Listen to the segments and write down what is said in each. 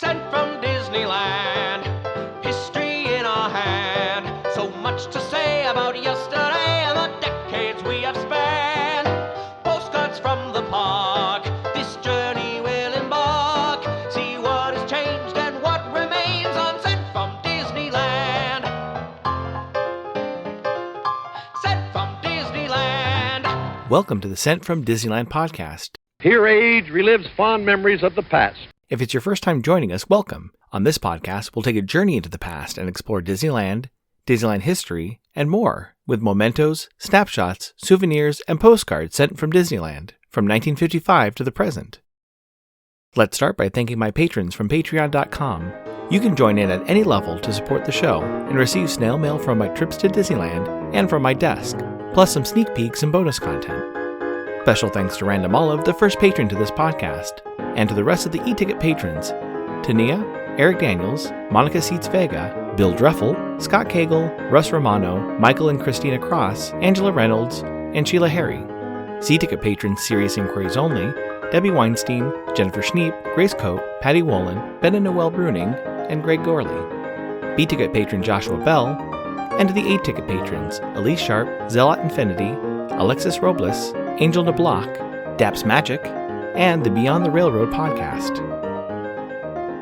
Sent from Disneyland, history in our hand. So much to say about yesterday and the decades we have spanned. Postcards from the park, this journey will embark. See what has changed and what remains on Sent from Disneyland. Sent from Disneyland. Welcome to the Sent from Disneyland podcast. Here age relives fond memories of the past. If it's your first time joining us, welcome. On this podcast, we'll take a journey into the past and explore Disneyland, Disneyland history, and more, with mementos, snapshots, souvenirs, and postcards sent from Disneyland, from 1955 to the present. Let's start by thanking my patrons from patreon.com. You can join in at any level to support the show and receive snail mail from my trips to Disneyland and from my desk, plus some sneak peeks and bonus content. Special thanks to Random Olive, the first patron to this podcast, and to the rest of the e-ticket patrons, Tania, Eric Daniels, Monica Seitz Vega, Bill Dreffel, Scott Cagle, Russ Romano, Michael and Christina Cross, Angela Reynolds, and Sheila Harry. C-ticket patrons Serious Inquiries Only, Debbie Weinstein, Jennifer Schneep, Grace Coate, Patty Wolin, Ben and Noel Bruning, and Greg Gorley. B-ticket patron Joshua Bell, and to the A-ticket patrons Elise Sharp, Zealot Infinity, Alexis Robles, Angel DeBlock, Daps Magic, and the Beyond the Railroad podcast.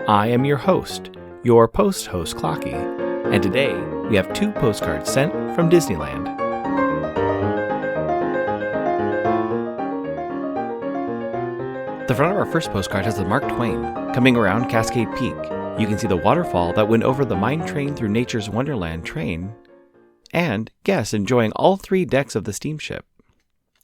I am your host, your post-host Clocky, and today we have 2 postcards sent from Disneyland. The front of our first postcard has the Mark Twain coming around Cascade Peak. You can see the waterfall that went over the Mine Train Through Nature's Wonderland train, and guests enjoying all 3 decks of the steamship.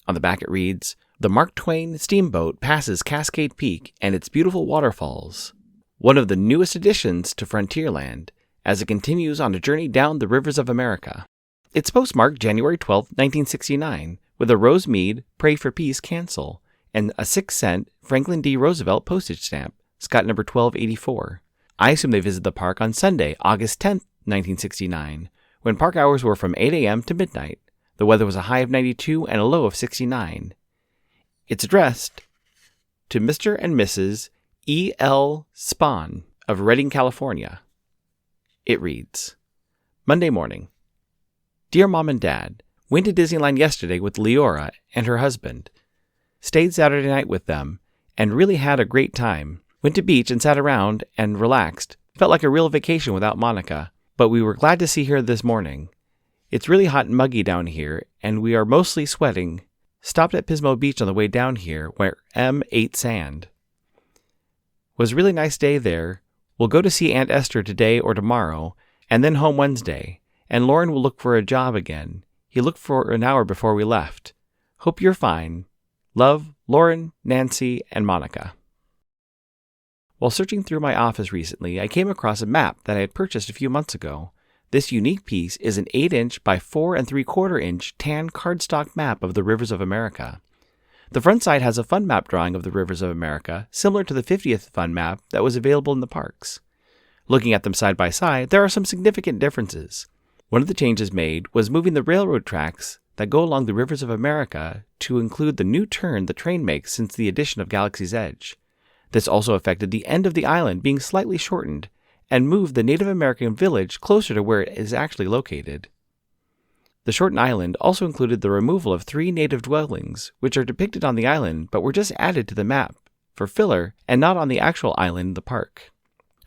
On the back it reads, "The Mark Twain steamboat passes Cascade Peak and its beautiful waterfalls, one of the newest additions to Frontierland, as it continues on a journey down the rivers of America." It's postmarked January 12, 1969, with a Rose Mead Pray for Peace cancel and a 6-cent Franklin D. Roosevelt postage stamp, Scott number 1284. I assume they visited the park on Sunday, August 10, 1969, when park hours were from 8 a.m. to midnight. The weather was a high of 92 and a low of 69. It's addressed to Mr. and Mrs. E. L. Spahn of Redding, California. It reads, Monday morning. Dear Mom and Dad, went to Disneyland yesterday with Leora and her husband. Stayed Saturday night with them and really had a great time. Went to beach and sat around and relaxed. Felt like a real vacation without Monica, but we were glad to see her this morning. It's really hot and muggy down here, and we are mostly sweating. Stopped at Pismo Beach on the way down here, where M ate sand. Was a really nice day there. We'll go to see Aunt Esther today or tomorrow, and then home Wednesday. And Lauren will look for a job again. He looked for an hour before we left. Hope you're fine. Love, Lauren, Nancy, and Monica. While searching through my office recently, I came across a map that I had purchased a few months ago. This unique piece is an 8-inch by 4 3/4-inch tan cardstock map of the rivers of America. The front side has a fun map drawing of the rivers of America, similar to the 50th fun map that was available in the parks. Looking at them side by side, there are some significant differences. One of the changes made was moving the railroad tracks that go along the rivers of America to include the new turn the train makes since the addition of Galaxy's Edge. This also affected the end of the island being slightly shortened, and moved the Native American village closer to where it is actually located. The shortened island also included the removal of 3 native dwellings, which are depicted on the island but were just added to the map for filler and not on the actual island in the park.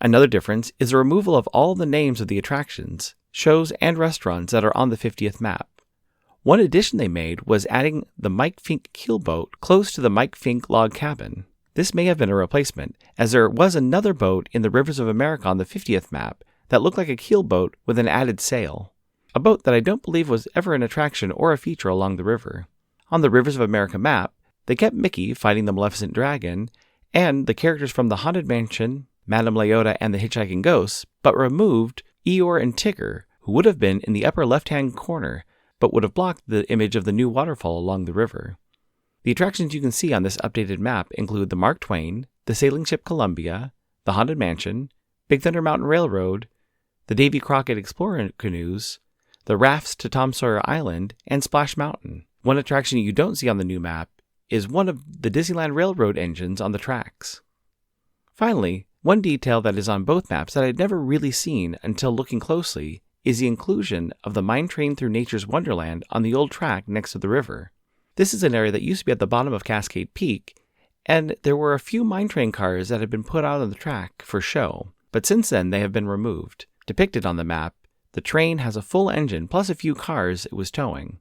Another difference is the removal of all the names of the attractions, shows, and restaurants that are on the 50th map. One addition they made was adding the Mike Fink keelboat close to the Mike Fink log cabin. This may have been a replacement, as there was another boat in the Rivers of America on the 50th map that looked like a keelboat with an added sail. A boat that I don't believe was ever an attraction or a feature along the river. On the Rivers of America map, they kept Mickey fighting the Maleficent Dragon, and the characters from the Haunted Mansion, Madame Leota, and the Hitchhiking Ghosts, but removed Eeyore and Tigger, who would have been in the upper left-hand corner, but would have blocked the image of the new waterfall along the river. The attractions you can see on this updated map include the Mark Twain, the sailing ship Columbia, the Haunted Mansion, Big Thunder Mountain Railroad, the Davy Crockett Explorer canoes, the rafts to Tom Sawyer Island, and Splash Mountain. One attraction you don't see on the new map is one of the Disneyland Railroad engines on the tracks. Finally, One detail that is on both maps that I'd never really seen until looking closely is the inclusion of the mine train through nature's wonderland on the old track next to the river. This is an area that used to be at the bottom of Cascade Peak, and there were a few mine train cars that had been put out on the track for show, but since then they have been removed. Depicted on the map, the train has a full engine plus a few cars it was towing.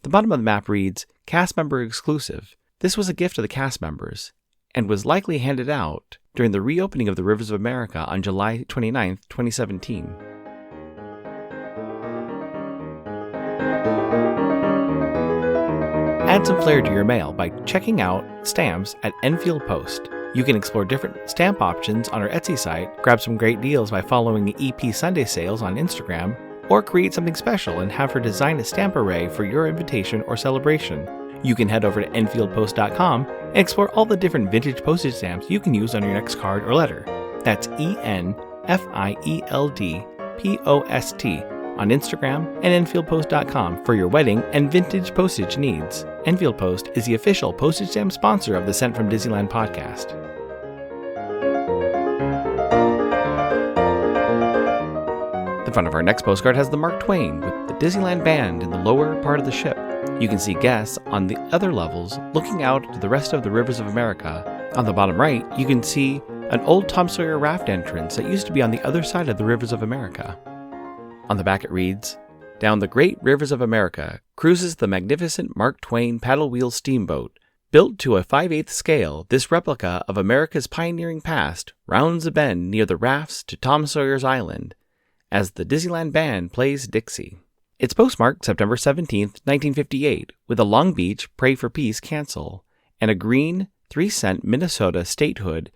The bottom of the map reads, Cast Member Exclusive. This was a gift to the cast members, and was likely handed out during the reopening of the Rivers of America on July 29, 2017. Add some flair to your mail by checking out stamps at Enfield Post. You can explore different stamp options on our Etsy site, grab some great deals by following EP Sunday Sales on Instagram, or create something special and have her design a stamp array for your invitation or celebration. You can head over to EnfieldPost.com and explore all the different vintage postage stamps you can use on your next card or letter. That's ENFIELDPOST on Instagram and EnfieldPost.com for your wedding and vintage postage needs. Enfield Post is the official postage stamp sponsor of the Sent from Disneyland podcast. The front of our next postcard has the Mark Twain with the Disneyland band in the lower part of the ship. You can see guests on the other levels looking out to the rest of the Rivers of America. On the bottom right, you can see an old Tom Sawyer raft entrance that used to be on the other side of the Rivers of America. On the back it reads, Down the great rivers of America cruises the magnificent Mark Twain paddle wheel steamboat. Built to a 5/8 scale, this replica of America's pioneering past rounds a bend near the rafts to Tom Sawyer's Island as the Disneyland band plays Dixie. It's postmarked September 17, 1958, with a Long Beach Pray for Peace cancel and a green 3-cent Minnesota statehood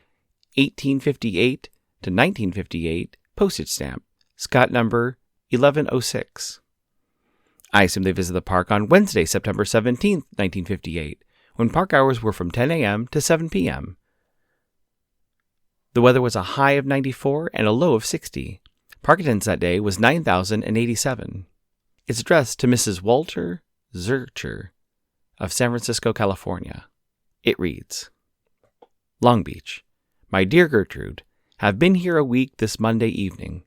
1858 to 1958 postage stamp, Scott number 1106. I assume they visited the park on Wednesday, September 17, 1958, when park hours were from 10 a.m. to 7 p.m. The weather was a high of 94 and a low of 60. Park attendance that day was 9,087. It's addressed to Mrs. Walter Zurcher of San Francisco, California. It reads, Long Beach. My dear Gertrude, have been here a week this Monday evening.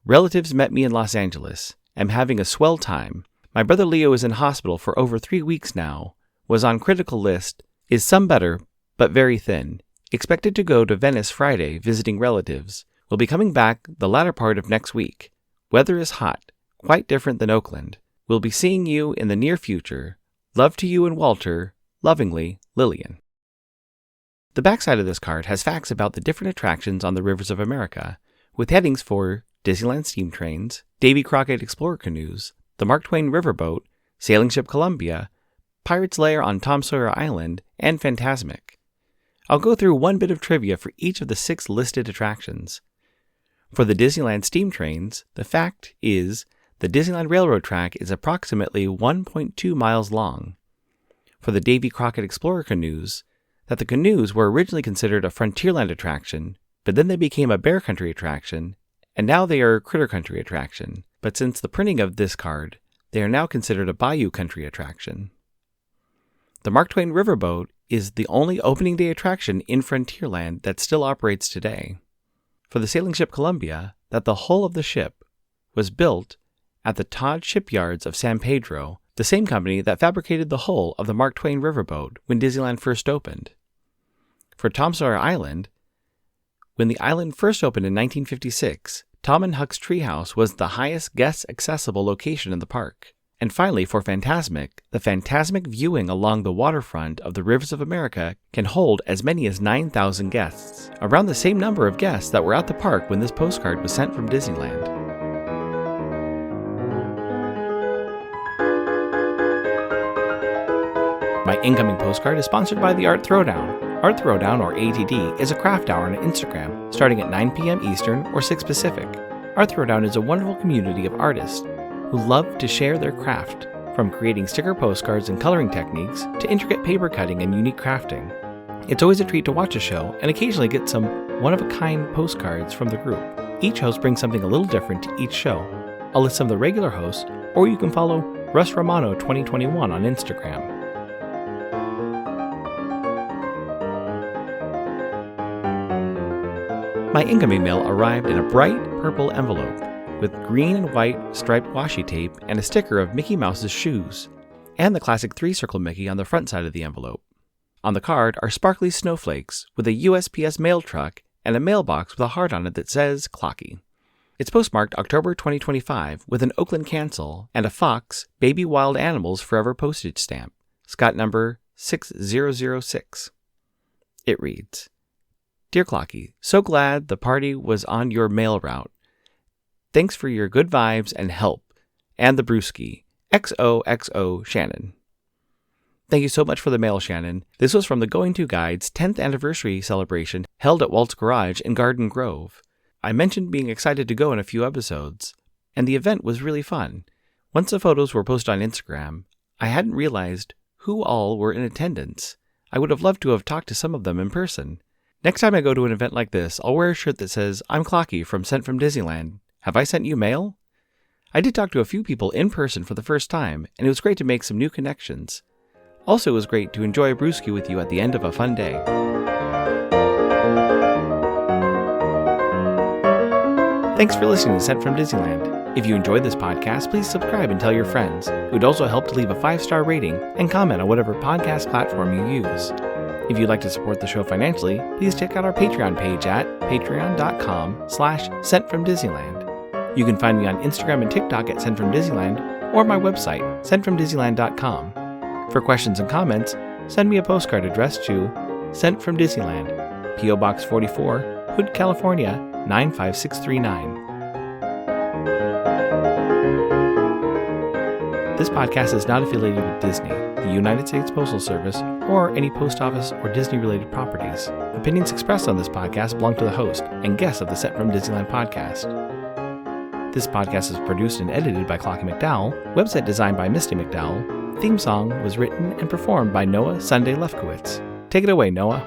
Relatives met me in Los Angeles. Am having a swell time. My brother Leo is in hospital for over 3 weeks now. Was on critical list. Is some better, but very thin. Expected to go to Venice Friday visiting relatives. Will be coming back the latter part of next week. Weather is hot. Quite different than Oakland. We'll be seeing you in the near future. Love to you and Walter. Lovingly, Lillian. The backside of this card has facts about the different attractions on the Rivers of America, with headings for Disneyland steam trains, Davy Crockett Explorer canoes, the Mark Twain riverboat, Sailing Ship Columbia, Pirate's Lair on Tom Sawyer Island, and Fantasmic. I'll go through one bit of trivia for each of the 6 listed attractions. For the Disneyland steam trains, the fact is the Disneyland Railroad track is approximately 1.2 miles long. For the Davy Crockett Explorer canoes, that the canoes were originally considered a Frontierland attraction, but then they became a Bear Country attraction, and now they are a Critter Country attraction. But since the printing of this card, they are now considered a Bayou Country attraction. The Mark Twain Riverboat is the only opening day attraction in Frontierland that still operates today. For the Sailing Ship Columbia, that the hull of the ship was built at the Todd Shipyards of San Pedro, the same company that fabricated the hull of the Mark Twain Riverboat when Disneyland first opened. For Tom Sawyer Island, when the island first opened in 1956, Tom and Huck's Treehouse was the highest guest-accessible location in the park. And finally, for Fantasmic, the Fantasmic viewing along the waterfront of the Rivers of America can hold as many as 9,000 guests, around the same number of guests that were at the park when this postcard was sent from Disneyland. My incoming postcard is sponsored by the Art Throwdown. Art Throwdown, or ATD, is a craft hour on Instagram, starting at 9 p.m. Eastern or 6 Pacific. Art Throwdown is a wonderful community of artists who love to share their craft, from creating sticker postcards and coloring techniques to intricate paper cutting and unique crafting. It's always a treat to watch a show and occasionally get some one-of-a-kind postcards from the group. Each host brings something a little different to each show. I'll list some of the regular hosts, or you can follow Russ Romano 2021 on Instagram. My incoming mail arrived in a bright purple envelope with green and white striped washi tape and a sticker of Mickey Mouse's shoes, and the classic 3-circle Mickey on the front side of the envelope. On the card are sparkly snowflakes with a USPS mail truck and a mailbox with a heart on it that says Clocky. It's postmarked October 2025 with an Oakland cancel and a Fox Baby Wild Animals Forever postage stamp, Scott number 6006. It reads, Dear Clocky, so glad the party was on your mail route. Thanks for your good vibes and help, and the brewski. XOXO Shannon. Thank you so much for the mail, Shannon. This was from the Going To Guide's 10th anniversary celebration held at Walt's Garage in Garden Grove. I mentioned being excited to go in a few episodes, and the event was really fun. Once the photos were posted on Instagram, I hadn't realized who all were in attendance. I would have loved to have talked to some of them in person. Next time I go to an event like this, I'll wear a shirt that says, I'm Clocky from Sent from Disneyland. Have I sent you mail? I did talk to a few people in person for the first time, and it was great to make some new connections. Also, it was great to enjoy a brewski with you at the end of a fun day. Thanks for listening to Sent from Disneyland. If you enjoyed this podcast, please subscribe and tell your friends. It would also help to leave a 5-star rating and comment on whatever podcast platform you use. If you'd like to support the show financially, please check out our Patreon page at patreon.com/sentfromdisneyland. You can find me on Instagram and TikTok at Sent from Disneyland or my website, sentfromdisneyland.com. For questions and comments, send me a postcard addressed to Sent from Disneyland, P.O. Box 44, Hood, California, 95639. This podcast is not affiliated with Disney, the United States Postal Service, or any post office or Disney-related properties. Opinions expressed on this podcast belong to the host and guests of the Sent from Disneyland podcast. This podcast is produced and edited by Clocky McDowell, website designed by Misty McDowell. Theme song was written and performed by Noah Sunday Lefkowitz. Take it away, Noah.